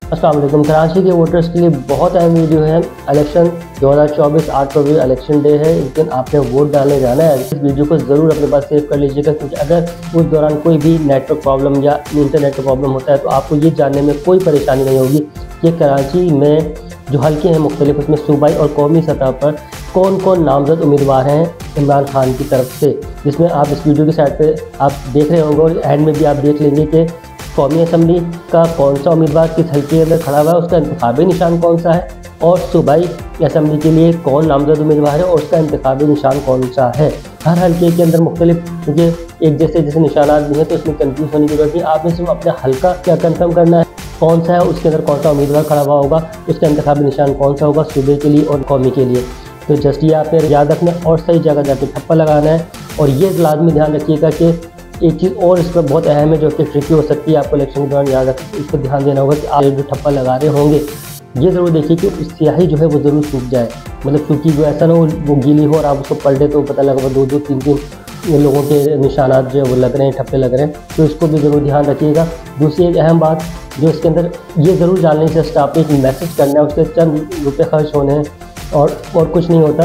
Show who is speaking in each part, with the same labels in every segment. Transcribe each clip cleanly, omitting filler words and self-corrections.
Speaker 1: अस्सलाम वालेकुम। कराची के वोटर्स के लिए बहुत अहम वीडियो है। इलेक्शन 2024 8 फरवरी इलेक्शन डे है। इस दिन आपने वोट डालने जाना है। इस वीडियो को ज़रूर अपने पास सेव कर लीजिएगा, क्योंकि अगर उस दौरान कोई भी नेटवर्क प्रॉब्लम या इंटरनेट का प्रॉब्लम होता है तो आपको ये जानने में कोई परेशानी नहीं होगी कि कराची में जो हल्के हैं मुख्तलिफ, उसमें सूबाई और कौमी सतह पर कौन कौन नामजद उम्मीदवार हैं इमरान खान की तरफ से। जिसमें आप इस वीडियो की साइड पे आप देख रहे होंगे और एंड में भी आप देख लेंगे कि कौमी असम्बली का कौन सा उम्मीदवार किस हल्के के अंदर खड़ा हुआ है, उसका इंतखाबी निशान कौन सा है, और सूबाई असम्बली के लिए कौन नामजद उम्मीदवार है और उसका इंतखाबी निशान कौन सा है। हर हल्के के अंदर मुख्तलिफ, क्योंकि एक जैसे निशानात भी हैं तो उसमें कन्फ्यूज होने की जरूरत नहीं। आपने सिर्फ अपना हल्का क्या कन्फर्म करना है, कौन सा है, उसके अंदर कौन सा उम्मीदवार खड़ा हुआ होगा, उसका इंतखाबी निशान कौन सा होगा सूबे के लिए और कौमी के लिए। तो जस्ट ये आप याद रखना और सही जगह जाके ठप्पा लगाना है। और ये लाजमी ध्यान रखिएगा कि एक चीज़ और इस पर बहुत अहम है जो कि ट्रिकी हो सकती है, आपको इलेक्शन के दौरान याद रख इसको ध्यान देना होगा कि आप जो ठप्पा लगा रहे होंगे ये ज़रूर देखिए कि स्याही जो है वो ज़रूर सूख जाए, मतलब सूखी जो ऐसा ना वो गीली हो और आप उसको पलटे तो पता लगा 2-2 3-3 लोगों के निशानात जो है वो लग रहे हैं, ठप्पे लग रहे हैं। तो इसको भी ज़रूर ध्यान रखिएगा। दूसरी एक अहम बात जो इसके अंदर ये ज़रूर जानने से स्टाफ एक मैसेज करना है, उसके चंद रुपये खर्च होने हैं और कुछ नहीं होता।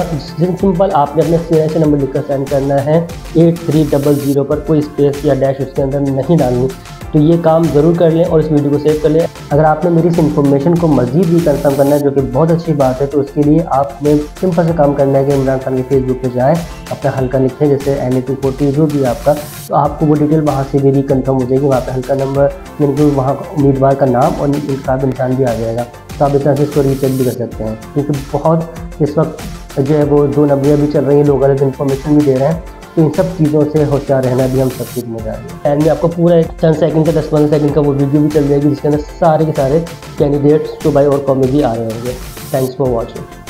Speaker 1: सिंपल आपने अपने CIC नंबर लिखकर सेंड करना है 8300 पर, कोई स्पेस या डैश उसके अंदर नहीं डालनी। तो ये काम ज़रूर कर लें और इस वीडियो को सेव कर लें। अगर आपने मेरी इस इन्फॉर्मेशन को मज़ीद भी कंफर्म करना है, जो कि बहुत अच्छी बात है, तो उसके लिए आपने सिंपल से काम करना है कि इमरान खान के फेसबुक पे जाएं, अपना हल्का लिखें, जैसे NA240 जो भी आपका, तो आपको वो डिटेल वहाँ से भी कंफर्म हो जाएगी। वहाँ पर हल्का नंबर यानी कि वहाँ उम्मीदवार का नाम और इंतखाबी निशान भी आ जाएगा। तो आप इस तरह से इसको रीचेक भी कर सकते हैं, क्योंकि बहुत इस वक्त जो है वो 2 नंबरियाँ भी चल रही हैं, लोग गलत इन्फॉर्मेशन भी दे रहे हैं। तो इन सब चीज़ों से होशियार रहना भी हम सब जिम्मेदार हैं। एंड में आपको पूरा एक चंद सेकंड का 10-15 सेकंड का वो वीडियो भी चल जाएगी, जिसके अंदर सारे के सारे कैंडिडेट्स सूबाई और कौमी भी आ रहे होंगे। Thanks for watching.